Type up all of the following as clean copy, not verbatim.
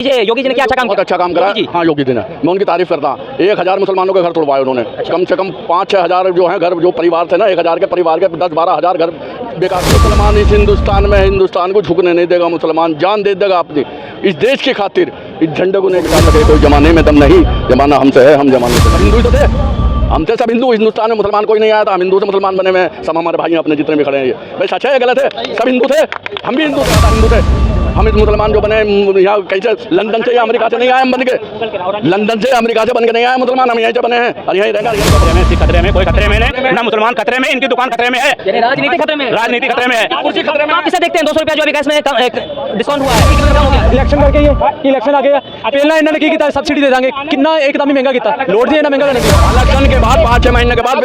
योगी जी ने क्या अच्छा काम बहुत अच्छा काम करा। हाँ, योगी जी ने, मैं उनकी तारीफ करता हूँ। 1000 मुसलमानों के घर तोड़वाए उन्होंने। कम से कम 5-6 हज़ार जो हैं घर, जो परिवार थे ना, 1000 के परिवार के 10-12 हज़ार घर बेकार। मुसलमान इस हिंदुस्तान में हिंदुस्तान को झुकने नहीं देगा। मुसलमान जान दे देगा अपनी इस देश की खातिर। इस झंडे को नहीं गिरा सके कोई। जमाने में दम नहीं, जमाना हमसे है, हम जमाने से। हिंदू तो थे, हमसे सब हिंदू। हिंदुस्तान में मुसलमान कोई नहीं आया था, हम हिंदू से मुसलमान बने हुए हैं। सब हमारे भाई अपने जितने भी खड़े हैं। ये भाई सच है, गलत है? सब हिंदू थे, हम भी हिंदू थे। हम इस मुसलमान जो बने यहाँ कैसे लंदन से या अमेरिका से नहीं आए, हम बन के लंदन से अमेरिका से बन के नहीं आए मुसलमान। हम यहीं से बने हैं और यहीं रहेंगे। खतरे में कोई खतरे में नहीं ना, मुसलमान खतरे में, इनकी दुकान खतरे में है, राजनीति खतरे में, राजनीति खतरे में है, कुर्सी खतरे में। आप किसे देखते हैं? 200 रुपया जो अभी गैस में डिस्काउंट हुआ है, इलेक्शन करके ये इलेक्शन आ गया। पहला इन्होंने की किया सब्सिडी दे देंगे, कितना एकदम ही महंगा किया, लोड दिया ना महंगा। इलेक्शन के बाद 5-6 महीने के बाद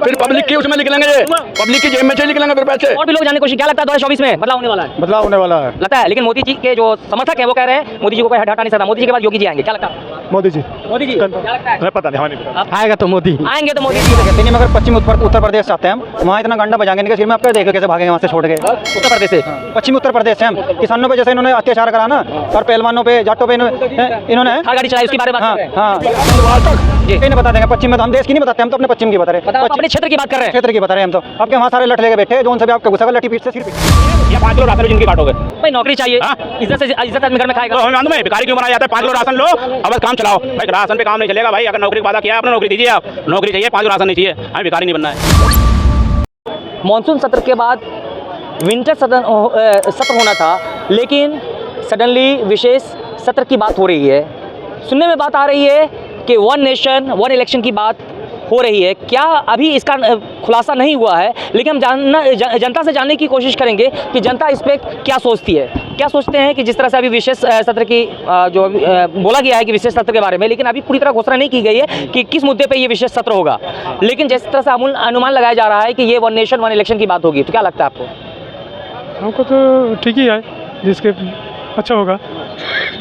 फिर पब्लिक की उसमें निकलेंगे, ये पब्लिक की जेब में से निकलेंगे फिर पैसे। और भी लोग जानने की कोशिश। क्या लगता है 2024 में बदलाव होने वाला है? बदलाव होने वाला है लगता है, लेकिन मोदी जी के जो समर्थक है वो कह रहे हैं मोदी जी को कोई हटा नहीं सकता। मोदी जी के बाद योगी जी आएंगे, क्या लगता है? मोदी जी क्या लगता है? पता नहीं, हमें नहीं पता। आएगा तो मोदी आएंगे तो मोदी जी। कहते नहीं, मगर पश्चिम उत्तर प्रदेश आते हैं हम, वहाँ इतना गंडा बजाएंगे नहीं कि फिर में आपको देखो कैसे भागेंगे वहाँ से छोड़ के। उत्तर प्रदेश से, पश्चिमी उत्तर प्रदेश से हम किसानों पे जैसे इन्होंने अत्याचार करा ना, और पहलवानों पे, जाटों पे इन्होंने हर गाड़ी चलाई, उसके बारे में बात कर रहे हैं। हाँ, ये नहीं बता देंगे। पश्चिम में तो हम देश की नहीं बताते, हम तो अपने पश्चिम की बता रहे हैं, अपने क्षेत्र की बात कर रहे हैं। क्षेत्र की बता रहे हैं हम तो। आपके वहाँ सारे लठ लेके बैठे जो उनसे भी आपके गुस्सा लटी पीट से सिर्फ ये 5 किलो राशन जिनकी बांटोगे, भाई नौकरी चाहिए, इज्जत से इज्जत आदमी घर में खाएगा। तो हमें भिखारी क्यों बनाया जाता है? 5 किलो राशन लो, अब बस काम चलाओ भाई। राशन पे काम नहीं चलेगा भाई। अगर नौकरी का वादा किया आपने, नौकरी दीजिए। आप नौकरी चाहिए, 5 किलो राशन नहीं चाहिए, हमें भिखारी नहीं बनना है। मॉनसून सत्र के बाद विंटर सत्र होना था, लेकिन सडनली विशेष सत्र की बात हो रही है। सुनने में बात आ रही है कि 1 नेशन 1 इलेक्शन की बात हो रही है। क्या अभी इसका खुलासा नहीं हुआ है, लेकिन हम जनता से जानने की कोशिश करेंगे कि जनता इस पर क्या सोचती है, क्या सोचते हैं। कि जिस तरह से अभी विशेष सत्र की जो बोला गया है कि विशेष सत्र के बारे में, लेकिन अभी पूरी तरह घोषणा नहीं की गई है कि किस मुद्दे पे ये विशेष सत्र होगा। लेकिन जिस तरह से अनुमान लगाया जा रहा है कि ये 1 नेशन 1 इलेक्शन की बात होगी, तो क्या लगता है आपको? हमको तो ठीक ही है, जिसके अच्छा होगा।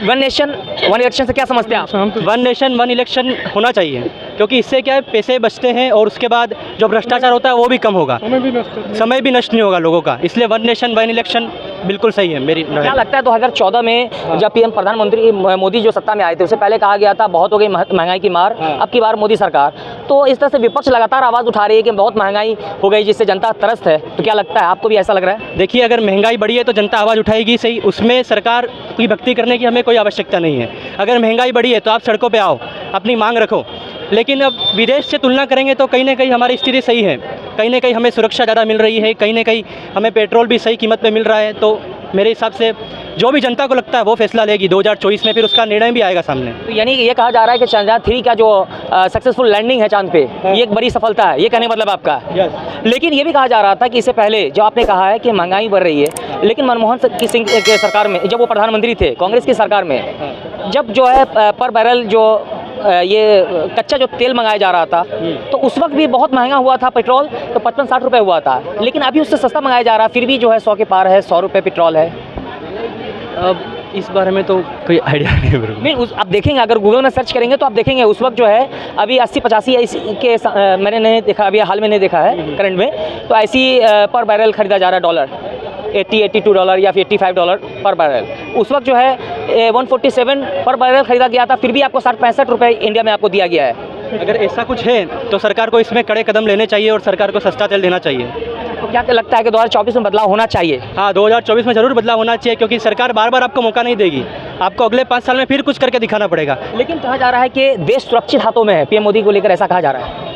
1 नेशन 1 इलेक्शन से क्या समझते हैं आप? 1 नेशन 1 इलेक्शन होना चाहिए, क्योंकि इससे क्या है, पैसे बचते हैं और उसके बाद जो भ्रष्टाचार होता है वो भी कम होगा, समय भी नष्ट नहीं होगा लोगों का। इसलिए 1 नेशन 1 इलेक्शन बिल्कुल सही है मेरी। क्या लगता है 2014 में जब पीएम प्रधानमंत्री मोदी जो सत्ता में आए थे, उससे पहले कहा गया था बहुत हो गई महंगाई की मार, अब की बार मोदी सरकार, तो इस तरह से विपक्ष लगातार आवाज़ उठा रही है कि बहुत महंगाई हो गई जिससे जनता त्रस्त है। तो क्या लगता है आपको भी ऐसा लग रहा है? देखिए, अगर महंगाई बढ़ी है तो जनता आवाज़ उठाएगी सही, उसमें सरकार की भक्ति करने की हमें कोई आवश्यकता नहीं है। अगर महंगाई बढ़ी है तो आप सड़कों पे आओ, अपनी मांग रखो। लेकिन अब विदेश से तुलना करेंगे तो कहीं ना कहीं हमारी स्थिति सही है, कहीं ना कहीं हमें सुरक्षा ज़्यादा मिल रही है, कहीं ना कहीं हमें पेट्रोल भी सही कीमत पे मिल रहा है। तो मेरे हिसाब से जो भी जनता को लगता है वो फैसला लेगी 2024 में, फिर उसका निर्णय भी आएगा सामने। तो यानी ये कहा जा रहा है कि चंद्रयान 3 का जो सक्सेसफुल लैंडिंग है चांद पे, ये एक बड़ी सफलता है, ये कहने मतलब आपका। लेकिन ये भी कहा जा रहा था कि इससे पहले जो आपने कहा है कि महंगाई बढ़ रही है, लेकिन मनमोहन सिंह के सरकार में जब वो प्रधानमंत्री थे, कांग्रेस की सरकार में, जब जो है पर बैरल जो ये कच्चा जो तेल मंगाया जा रहा था, तो उस वक्त भी बहुत महंगा हुआ था पेट्रोल, तो 55-60 रुपये हुआ था। लेकिन अभी उससे सस्ता मंगाया जा रहा है, फिर भी जो है 100 के पार है, 100 रुपये पेट्रोल है। अब इस बारे में तो कोई आइडिया नहीं है मेरे को। नहीं, आप देखेंगे, अगर गूगल में सर्च करेंगे तो आप देखेंगे उस वक्त जो है अभी 80-85 के मैंने नहीं देखा, अभी हाल में नहीं देखा है करंट में, तो ऐसी पर बैरल खरीदा जा रहा है डॉलर, $80-82 या फिर $85 पर बैरल। उस वक्त जो है 147 पर बैरल खरीदा गया था, फिर भी आपको 60-65 रुपये इंडिया में आपको दिया गया है। अगर ऐसा कुछ है तो सरकार को इसमें कड़े कदम लेने चाहिए और सरकार को सस्ता तेल देना चाहिए। तो क्या लगता है कि 2024 में बदलाव होना चाहिए? हाँ, 2024 में ज़रूर बदलाव होना चाहिए, क्योंकि सरकार बार बार आपको मौका नहीं देगी, आपको अगले 5 साल में फिर कुछ करके दिखाना पड़ेगा। लेकिन कहा जा रहा है कि देश सुरक्षित हाथों में है, पीएम मोदी को लेकर ऐसा कहा जा रहा है।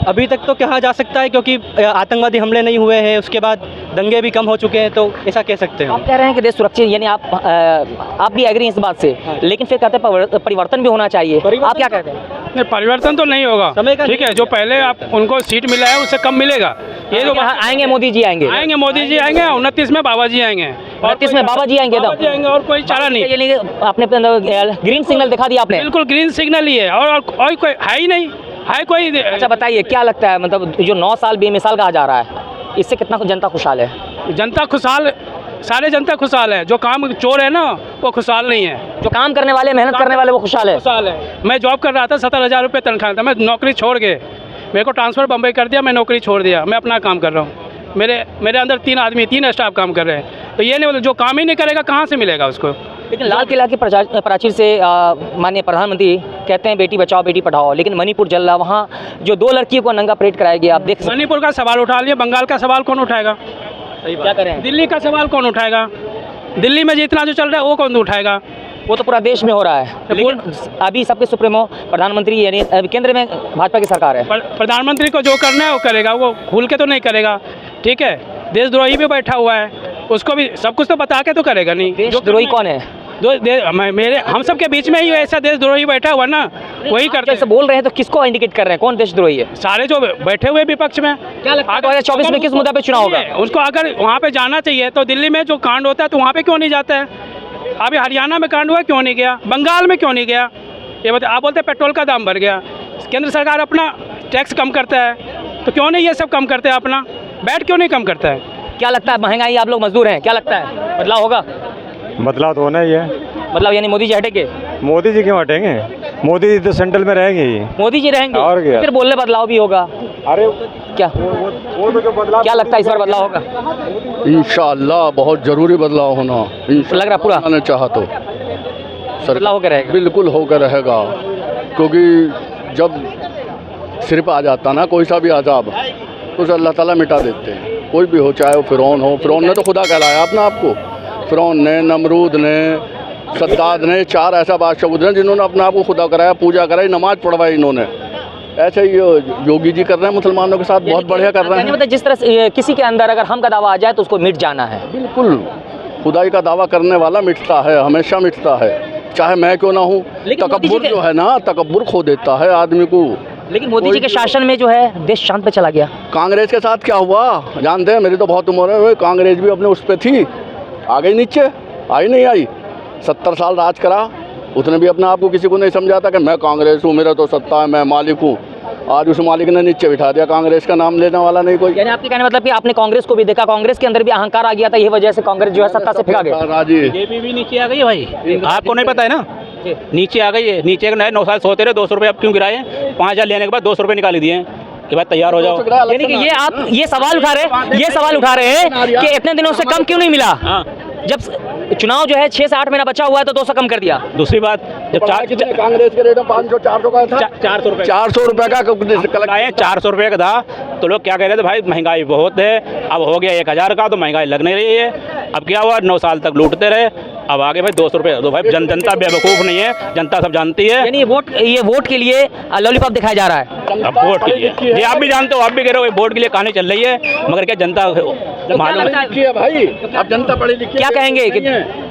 अभी तक तो कहा जा सकता है, क्योंकि आतंकवादी हमले नहीं हुए हैं, उसके बाद दंगे भी कम हो चुके हैं, तो ऐसा कह सकते हैं। आप कह रहे हैं कि देश सुरक्षित, यानी आप भी एग्री इस बात से, लेकिन फिर कहते हैं परिवर्तन भी होना चाहिए। आप क्या कहते हैं? नहीं, परिवर्तन तो नहीं होगा, ठीक है। जो पहले आप उनको सीट मिला है उससे कम मिलेगा। ये जो आएंगे मोदी जी आएंगे मोदी जी आएंगे, 29 में बाबा जी आएंगे, 29 में बाबा जी आएंगे, और कोई चारा नहीं। यानी आपने ग्रीन सिग्नल दिखा दिया आपने? बिल्कुल ग्रीन सिग्नल ही है, और कोई है ही नहीं है कोई। अच्छा बताइए, क्या लगता है, मतलब जो 9 साल बेमिसाल कहा जा रहा है, इससे कितना जनता खुशहाल है? जनता खुशहाल, सारे जनता खुशहाल है। जो काम चोर है ना वो खुशहाल नहीं है, जो काम करने वाले, मेहनत करने वाले, वो खुशहाल है। मैं जॉब कर रहा था, 70,000 रुपये तनख्वाह था, मैं नौकरी छोड़ के, मेरे को ट्रांसफ़र बम्बई कर दिया, मैं नौकरी छोड़ दिया, मैं अपना काम कर रहा हूँ। मेरे अंदर 3 आदमी 3 स्टाफ काम कर रहे हैं। तो ये नहीं, जो काम ही नहीं करेगा कहाँ से मिलेगा उसको? लेकिन लाल किला की प्राचीर से माननीय प्रधानमंत्री कहते हैं बेटी बचाओ बेटी पढ़ाओ, लेकिन मणिपुर जल रहा, वहाँ जो 2 लड़कियों को नंगा परेड कराया गया, आप देख सकते मणिपुर का सवाल उठा लिया, बंगाल का सवाल कौन उठाएगा? हैं क्या करें। दिल्ली का सवाल कौन उठाएगा? दिल्ली में जितना जो चल रहा है वो कौन उठाएगा? वो तो पूरा देश में हो रहा है, लेकिन अभी सबके सुप्रीमो प्रधानमंत्री यानी अभी केंद्र में भाजपा की सरकार है। प्रधानमंत्री को जो करना है वो करेगा, वो भूल के तो नहीं करेगा, ठीक है। देशद्रोही भी बैठा हुआ है, उसको भी सब कुछ तो बता के तो करेगा नहीं। देशद्रोही कौन है? मेरे हम सब के बीच में ही ऐसा देशद्रोही बैठा हुआ ना, वही करते जैसे बोल रहे हैं तो किसको इंडिकेट कर रहे हैं, कौन देशद्रोही है? सारे जो बैठे हुए विपक्ष में। क्या लगता है 2024 में किस मुद्दा पे चुनाव होगा? उसको अगर वहाँ पे जाना चाहिए तो दिल्ली में जो कांड होता है तो वहाँ पे क्यों नहीं जाता है? अभी हरियाणा में कांड हुआ क्यों नहीं गया? बंगाल में क्यों नहीं गया? ये बता, आप बोलते हैं पेट्रोल का दाम बढ़ गया, केंद्र सरकार अपना टैक्स कम करता है, तो क्यों नहीं ये सब कम करते हैं? अपना बैठ क्यों नहीं कम करता है? क्या लगता है महंगाई, आप लोग मजदूर हैं, क्या लगता है बदलाव होगा? बदलाव तो होना ही है। मतलब यानी मोदी जी हटेंगे? मोदी जी क्यों हटेंगे? मोदी जी तो सेंट्रल में रहेंगे ही। मोदी जी रहेंगे और क्या? फिर बोलने बदलाव भी होगा। अरे क्या वो तो जो बदलाव, क्या लगता है इस बार बदलाव होगा? इंशाअल्लाह बहुत ज़रूरी बदलाव होना, लग रहा पूरा ने चाहा तो बदलाव होकर रहेगा। बिल्कुल होकर रहेगा, क्योंकि जब सिर पे आ जाता ना कोई सा भी अजाब तो उसे अल्लाह ताला मिटा देते हैं। कोई भी हो, चाहे वो फ़िरौन हो, फ़िरौन ने तो खुदा कहलाया अपना आपको। फ़िरौन ने, नमरूद ने, सद्दाद ने, 4 ऐसा बादशाह गुजरे जिन्होंने अपना आप को खुदा कराया, पूजा कराई, नमाज पढ़वाई इन्होंने। ऐसे ही योगी जी कर रहे हैं मुसलमानों के साथ, बहुत बढ़िया कर रहे हैं। मतलब जिस तरह से किसी के अंदर अगर हम का दावा आ जाए तो उसको मिट जाना है। बिल्कुल, खुदाई का दावा करने वाला मिटता है, हमेशा मिटता है, चाहे मैं क्यों ना हूँ। लेकिन मोदी जी तकब्बुर के- जो है ना, तकब्बुर खो देता है आदमी को। लेकिन मोदी जी के शासन में जो है देश शांत पे चला गया। कांग्रेस के साथ क्या हुआ जानते हैं? मेरी तो बहुत उम्र है, कांग्रेस भी अपने उस पर थी, आ गई नीचे, आई नहीं आई। 70 साल राज करा, उसने भी अपने आप को किसी को नहीं समझा था कि मैं कांग्रेस हूँ, मेरा तो सत्ता है, मैं मालिक हूँ। आज उस मालिक ने नीचे बिठा दिया, कांग्रेस का नाम लेने वाला नहीं कोई। यानी आपके कहने मतलब कि आपने कांग्रेस को भी देखा, कांग्रेस के अंदर भी अहंकार आ गया था, ये वजह से कांग्रेस जो है सत्ता से फेंका गया। राजी बीजेपी भी नीचे आ गई है भाई, आपको नहीं पता है ना? नीचे आ गई है, नीचे के नए 9 साल सोते रहे, 200 रुपये अब क्यों गिराए? 5,000 लेने के बाद 200 रुपये निकाल दिए कि भाई तैयार हो जाओ। यानी कि ये आप ये सवाल उठा रहे हैं कि इतने दिनों से कम क्यों नहीं मिला? हाँ, जब चुनाव जो है 6 से 8 महीना बचा हुआ है तो 200 कम कर दिया। दूसरी बात जब कांग्रेस के रेट में 500-400 का था, 400 रुपये 400 रुपये का लगाए, 400 रुपये का था तो लोग क्या कह रहे थे, भाई महंगाई बहुत है, अब हो गया 1000 का तो महंगाई लग नहीं रही है। अब क्या हुआ, 9 साल तक लूटते रहे, अब आगे भाई 200 रुपये दो। भाई जनता बेवकूफ़ नहीं है, जनता सब जानती है। यानी ये वोट के लिए लॉलीपॉप दिखाया जा रहा है। अब वोट के लिए ये आप भी जानते हो, आप भी कह रहे हो वोट के लिए कहानी चल रही है, मगर क्या जनता मालूम है? भाई अब जनता पढ़ी लिखी क्या कहेंगे कि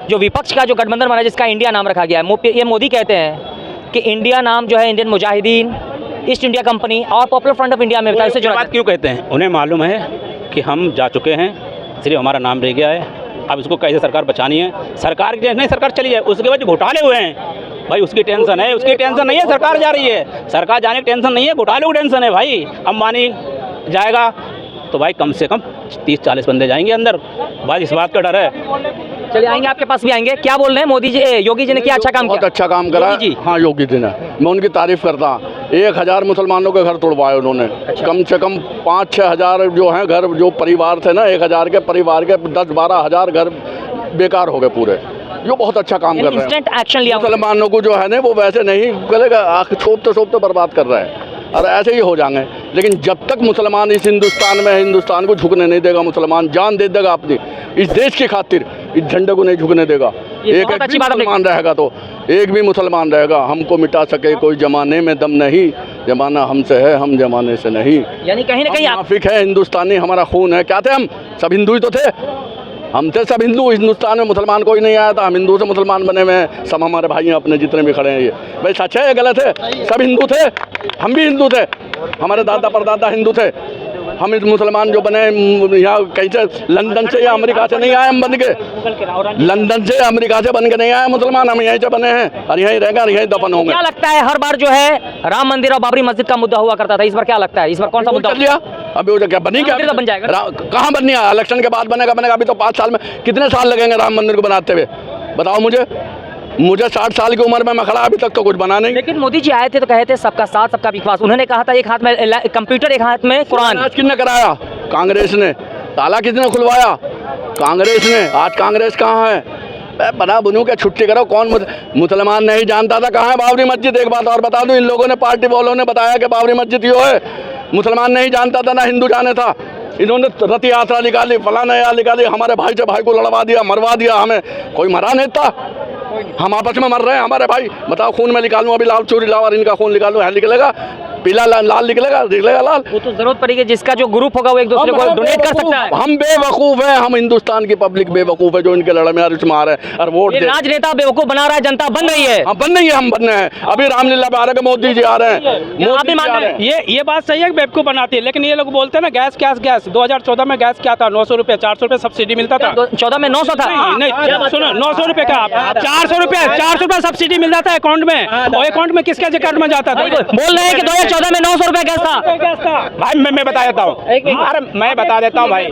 जो विपक्ष का जो गठबंधन बना जिसका इंडिया नाम रखा गया है, ये मोदी कहते हैं कि इंडिया नाम जो है Indian Mujahideen, east India company और पॉपुलर फ्रंट ऑफ इंडिया में वो ये बात क्यों कहते हैं? उन्हें मालूम है कि हम जा चुके हैं, सिर्फ हमारा नाम रह गया है, अब इसको कैसे सरकार बचानी है। सरकार की नहीं, सरकार चली जाए, उसके बाद जो घोटाले हुए हैं भाई उसकी टेंशन है, उसकी टेंशन नहीं है सरकार जा रही है, सरकार जाने की टेंशन नहीं है, घोटाले की टेंशन है भाई। अंबानी जाएगा तो भाई कम से कम 30-40 बंदे जाएंगे अंदर, भाई इस बात का डर है। चलिए आएंगे, आपके पास भी आएंगे। क्या बोल रहे हैं मोदी जी, योगी जी ने क्या अच्छा काम किया? बहुत अच्छा काम करा योगी जी। हाँ योगी जी ने, मैं उनकी तारीफ करता। 1000 मुसलमानों के घर तोड़वाए उन्होंने। कम से कम 5-6 हज़ार जो हैं घर, जो परिवार थे ना 1000 के परिवार के 10-12 हज़ार घर बेकार हो गए पूरे। ये बहुत अच्छा काम कर रहे हैं। इंस्टेंट एक्शन लिया मुसलमानों को जो है ना वो वैसे नहीं करेगा, आँख छोपते बर्बाद कर रहे हैं और ऐसे ही हो जाएंगे। लेकिन जब तक मुसलमान इस हिंदुस्तान में हिंदुस्तान को झुकने नहीं देगा, मुसलमान जान दे देगा अपनी इस देश की खातिर, इस झंडे को नहीं झुकने देगा। एक भी मुसलमान रहेगा तो एक भी मुसलमान रहेगा, हमको मिटा सके कोई जमाने में दम नहीं, जमाना हमसे है, हम जमाने से नहीं। यानी कहीं ना कहीं मुनाफिक है, हिंदुस्तानी हमारा खून है। क्या थे हम? सब हिंदू ही तो थे, हम थे सब हिंदू। हिंदुस्तान में मुसलमान कोई नहीं आया था, हम हिंदू से मुसलमान बने हुए हैं। सब हमारे भाई हैं अपने जितने भी खड़े हैं। ये भाई सच है या गलत है? सब हिंदू थे, हम भी हिंदू थे, हमारे दादा परदादा हिंदू थे। हम इस मुसलमान जो बने यहाँ कहीं से लंदन से या अमेरिका से नहीं आए, हम बन के लंदन से अमेरिका से बन के नहीं आए मुसलमान, हम यहीं से बने हैं और यहीं रहेंगे और यहीं दफन होंगे। क्या लगता है हर बार जो है राम मंदिर और बाबरी मस्जिद का मुद्दा हुआ करता था, इस बार क्या लगता है, इस बार कौन सा मुद्दा कर लिया? अभी वो क्या बनी, क्या बन जाएगा? कहाँ बननी है? इलेक्शन के बाद बनेगा। अभी तो 5 साल में कितने साल लगेंगे राम मंदिर को बनाते हुए? बताओ मुझे 60 साल की उम्र में मैं खड़ा, अभी तक तो कुछ बना नहीं। लेकिन मोदी जी आए थे तो कहे थे सबका साथ सबका विकास। उन्होंने कहा था एक हाथ में कंप्यूटर, एक हाथ में कुरान। आज किसने कराया? कांग्रेस ने। ताला किसने खुलवाया? कांग्रेस ने। आज कांग्रेस कहाँ है? बना बुनू के छुट्टी करो। कौन मुसलमान नहीं जानता था कहाँ है बाबरी मस्जिद? एक बात और बता दूं, इन लोगों ने पार्टी वालों ने बताया कि बाबरी मस्जिद यो है। मुसलमान नहीं जानता था, ना हिंदू जाने था। इन्होंने रथ यात्रा निकाली, फलाना यात्रा निकाली, हमारे भाई से भाई को लड़वा दिया, मरवा दिया। हमें कोई मरा नहीं था, हम आपस में मर रहे हैं हमारे भाई। बताओ, खून में निकालूं अभी लाल चूरी लाओ और इनका खून निकालूं, है निकलेगा पीला लाल निकलेगा लाल। वो तो जरूरत पड़ेगी, जिसका जो ग्रुप होगा वो एक दूसरे को डोनेट कर सकता है। हम बेवकूफ हैं, हम हिंदुस्तान की पब्लिक बेवकूफ है जो इनके लड़े में मार है और वोट दे। राजनेता बेवकूफ बना रहा है, जनता बन रही है। हम बन रही है, हम बन रहे हैं। अभी रामलीला पे आ रहे हैं, मोदी जी आ रहे हैं। आप भी मान रहे हैं? ये बात सही है कि बेवकूफ़ बनाती है, लेकिन ये लोग बोलते हैं ना गैस 2014 में गैस क्या था? 900 रुपये 400 रुपये सब्सिडी मिलता था। 14 में 900 था। नहीं सुनो, 900 रुपये का 400 रुपये सब्सिडी मिलता था अकाउंट में, और अकाउंट में किसके अकाउंट में जाता था? बोल रहे हैं कि 2014 में 900 रुपये गैस था। भाई मैं बता देता हूँ, अरे मैं बता देता हूँ भाई,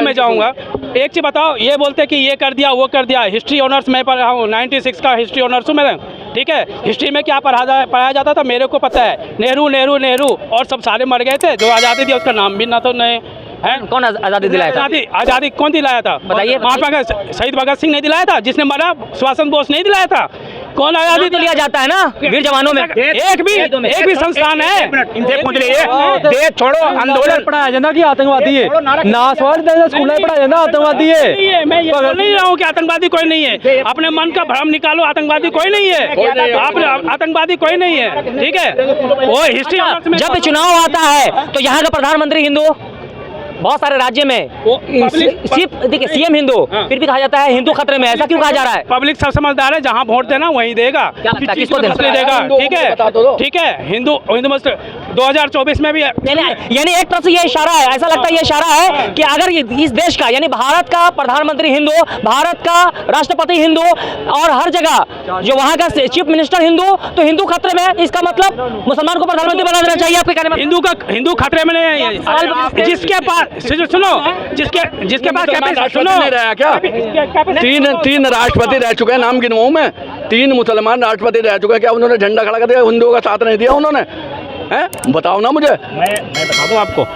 में जाऊँगा। एक चीज़ बताओ, ये बोलते कि ये कर दिया वो कर दिया। हिस्ट्री ऑनर्स मैं पढ़ा हूँ, 96 का हिस्ट्री ऑनर्स हूँ मैं, ठीक है। हिस्ट्री में क्या पढ़ाया जाता था मेरे को पता है। नेहरू और सब सारे मर गए थे। जो आज़ादी दी उसका नाम भी ना तो नहीं है। कौन आज़ादी दिलाया था? आज़ादी कौन दिलाया था बताइए? महात्मा शहीद भगत सिंह ने दिलाया था, जिसने मरा सुभाष बोस नहीं दिलाया था। कौन आज़ादी तो लिया जाता है ना वीर जवानों में। एक भी संस्थान है इनसे पूछ लीजिए, देश छोड़ो आंदोलन पढ़ाया जाता कि आतंकवादी है ना, सवाल स्कूल में पढ़ाया जाता आतंकवादी है। मैं ये बोल नहीं रहा हूँ कि आतंकवादी कोई नहीं है। अपने मन का भ्रम निकालो, आतंकवादी कोई नहीं है। आप आतंकवादी कोई नहीं है, ठीक है। वो हिस्ट्री जब चुनाव आता है तो यहाँ का प्रधानमंत्री हिंदू, बहुत सारे राज्य में सिर्फ देखिए सीएम हिंदू, फिर भी कहा जाता है हिंदू खतरे में। ऐसा क्यों कहा जा रहा है? पब्लिक सब समझदार है, जहाँ वोट देना वहीं देगा। क्या लगता है किसको देना? देगा, ठीक है। हिंदू मस्त 2024 में भी यानी एक तरफ से ये इशारा है, ऐसा लगता है ये इशारा है कि अगर इस देश का यानी भारत का प्रधानमंत्री हिंदू, भारत का राष्ट्रपति हिंदू और हर जगह जो वहाँ का चीफ मिनिस्टर हिंदू, तो हिंदू खतरे में। इसका मतलब मुसलमान को प्रधानमंत्री बना देना चाहिए आपके कहने में? हिंदू खतरे में नहीं है। जिसके पास सुनो, जिसके पास राष्ट्रपति नहीं रहा क्या? तीन राष्ट्रपति रह चुके हैं, नाम गिनवाऊं मैं? 3 मुसलमान राष्ट्रपति रह चुके हैं। क्या उन्होंने झंडा खड़ा कर दिया? हिंदुओं का साथ नहीं दिया उन्होंने? हैं, बताओ ना मुझे। मैं बता दूं आपको,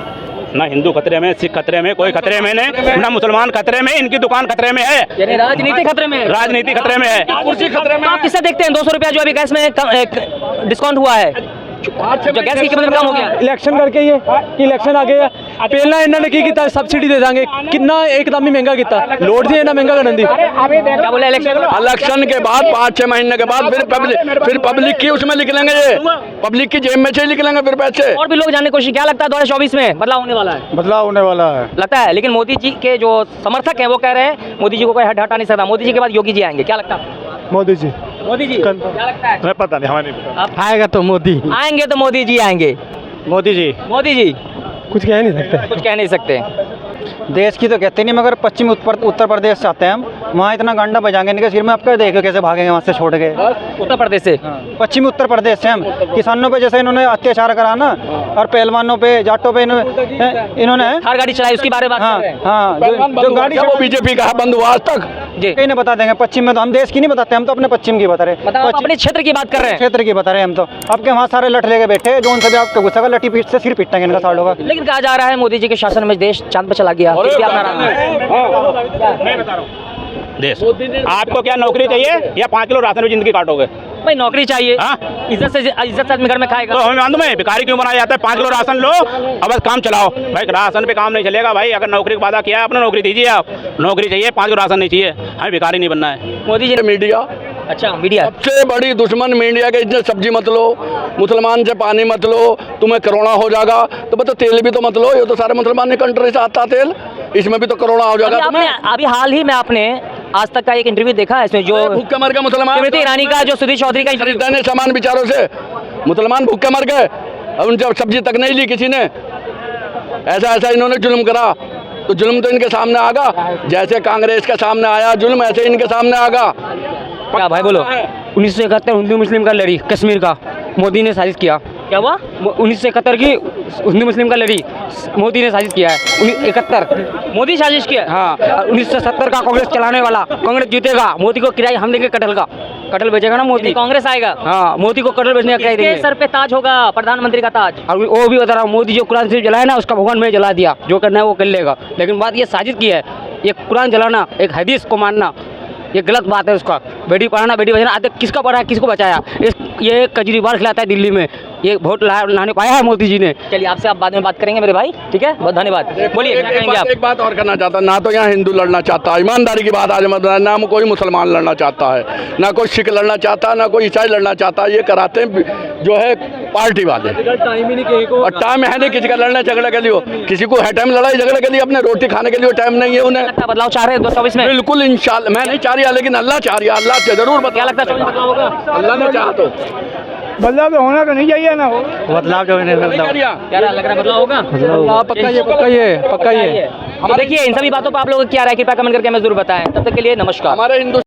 ना हिंदू खतरे में, सिख खतरे में, कोई खतरे में नहीं, ना मुसलमान खतरे में, इनकी दुकान खतरे में है। यानी राजनीति खतरे में है। राजनीति खतरे में है। कुर्सी खतरे में। आप किससे देखते हैं 200 रुपया जो अभी गैस में डिस्काउंट हुआ है, जो गैस की कीमत में कम हो गया? इलेक्शन करके ये इलेक्शन आ गया, पहला इन्होंने की किया सब्सिडी दे देंगे, कितना एकदम ही महंगा किया, लोड जी इन्ना महंगा कर दी। क्या बोले? इलेक्शन के बाद 5-6 महीने के बाद फिर पब्लिक की उसमें निकलेंगे, ये पब्लिक की जेब में से निकलेंगे फिर पैसे। और भी लोग जानने की कोशिश, क्या लगता है 2024 में बदलाव होने वाला है? बदलाव होने वाला है लगता है, लेकिन मोदी जी के जो समर्थक हैं वो कह रहे हैं मोदी जी को कोई हटा नहीं सकता, मोदी जी के बाद योगी जी आएंगे। क्या लगता है? मोदी जी क्या लगता है? पता नहीं, हमें नहीं पता। आएगा तो मोदी आएंगे तो मोदी जी आएंगे। मोदी जी कुछ कह नहीं सकते। देश की तो कहते नहीं, मगर पश्चिमी उत्तर प्रदेश से आते हैं हम, वहाँ इतना गंडा बजाएंगे इनके सिर में, आप क्या देखो कैसे भागेंगे वहाँ से छोड़ के। उत्तर प्रदेश से? पश्चिमी उत्तर प्रदेश से हम। किसानों पे जैसे इन्होंने अत्याचार करा ना, और पहलवानों पे, जाटों पे इन्होंने हर गाड़ी चलाई, उसकी बारे में बात कर रहे हैं। हाँ, जो गाड़ी वो बीजेपी का बंद हुआ आज तक जी। कहीं नहीं बता देंगे पश्चिम में, तो हम देश की नहीं बताते, हम तो अपने पश्चिम की बता रहे हैं। मतलब आप अपने क्षेत्र की बात कर रहे हैं? क्षेत्र की बता रहे हैं हम तो। आपके वहाँ सारे लठ लेके बैठे, जो उनसे भी आपको गुस्सा का लठी पीट से सिर पीटेंगे इनका सालों का। लेकिन कहा जा रहा है मोदी जी के शासन में देश चांद पे चला गया। फिर भी आप नाराज हैं। मैं बता रहा हूँ, देश आपको क्या नौकरी चाहिए या 5 किलो राशन में जिंदगी काटोगे? भाई नौकरी चाहिए, हाँ? इज्जत से आदमी घर में खाएगा। तो हमें मालूम है भिखारी क्यों बनाया जाता है? 5 किलो राशन लो, अब बस काम चलाओ। भाई राशन पे काम नहीं चलेगा भाई। अगर नौकरी का वादा किया है, अपना नौकरी दीजिए। आप नौकरी चाहिए, 5 किलो राशन नहीं चाहिए। हमें भिखारी नहीं बनना है। मोदी जी मीडिया, अच्छा मीडिया सबसे बड़ी दुश्मन मीडिया के। इसने सब्जी मत लो, मुसलमान से पानी मत लो, तुम्हें कोरोना हो जाएगा। तो बता तेल भी तो मत लो, ये तो सारे मुसलमान कंट्री से आता तेल, इसमें भी तो कोरोना हो जाएगा तुम्हें। अभी हाल ही में आपने आज तक का एक इंटरव्यू देखा है, इसमें जो भूखे मर गए मुसलमान, स्मृति ईरानी का, जो सुधीर चौधरी का इंटरव्यू। खरीदाने सामान विचारों से मुसलमान भूखे मर गए, अब उनसे सब्जी तक नहीं ली किसी ने। ऐसा इन्होंने जुल्म करा, तो जुल्म तो इनके सामने आगा। जैसे कांग्रेस के सामने आया जुल्म, ऐसे इनके सामने आगा। क्या भाई बोलो? 1971 हिंदू मुस्लिम का लड़ी कश्मीर का, मोदी ने साजिश किया। क्या हुआ? 1971 की हिंदू मुस्लिम का लड़ी मोदी ने साजिश किया है। 71 मोदी साजिश किया? हाँ, 1970 का कांग्रेस चलाने वाला, कांग्रेस जीतेगा, मोदी को किराया हम देंगे कटहल का, कटहल बेचेगा ना मोदी। कांग्रेस आएगा? हाँ, मोदी को कटहल बेचने का किराया देंगे। सर पे ताज होगा, प्रधानमंत्री का ताज। और वो भी बता रहा हूँ, मोदी जो कुरान शरीफ जलाया ना, उसका भगवान में जला दिया। जो करना है वो कर लेगा, लेकिन बात ये साजिश की है, ये कुरान जलाना, एक हदीस को मानना, ये गलत बात है उसका। बेटी पढ़ाना बेटी बचाना, आज तक किसका पढ़ा है, किसको बचाया? ये केजरीवाल खिलाता है दिल्ली में, ये वोट लाने पाया है मोदी जी ने। चलिए आपसे आप बाद में बात करेंगे मेरे भाई, ठीक है, बहुत धन्यवाद। बोलिए क्या कहेंगे आप? एक बात और करना चाहता, ना तो यहाँ हिंदू लड़ना चाहता, ईमानदारी की बात आज मत, ना कोई मुसलमान लड़ना चाहता है, ना कोई सिख लड़ना चाहता, ना कोई ईसाई लड़ना चाहता। ये कराते हैं जो है पार्टी वाले, टाइम ही नहीं किसी को, और टाइम है नहीं किसी का लड़ना झगड़ा के लिए। किसी को है टाइम लड़ाई झगड़े के लिए, अपने रोटी खाने के लिए टाइम नहीं है उन्हें। बदलाव चाह रहे हैं 2024 में? बिल्कुल इंशाल्लाह, मैं नहीं चाह रहा, लेकिन अल्लाह चाह रही है, अल्लाह से जरूर बदलाव। क्या लगता है 24 बदलाव होगा? अल्लाह ने चाहा तो बदलाव तो होना तो नहीं चाहिए ना हो। बदलाव जो नहीं कर दिया। क्या लग रहा है बदलाव होगा? पक्का ये तो देखिए इन सभी बातों पर आप लोगों को क्या राय, कृपया कमेंट करके हमें जरूर बताएं। तब तक के लिए नमस्कार। हमारे हिंदू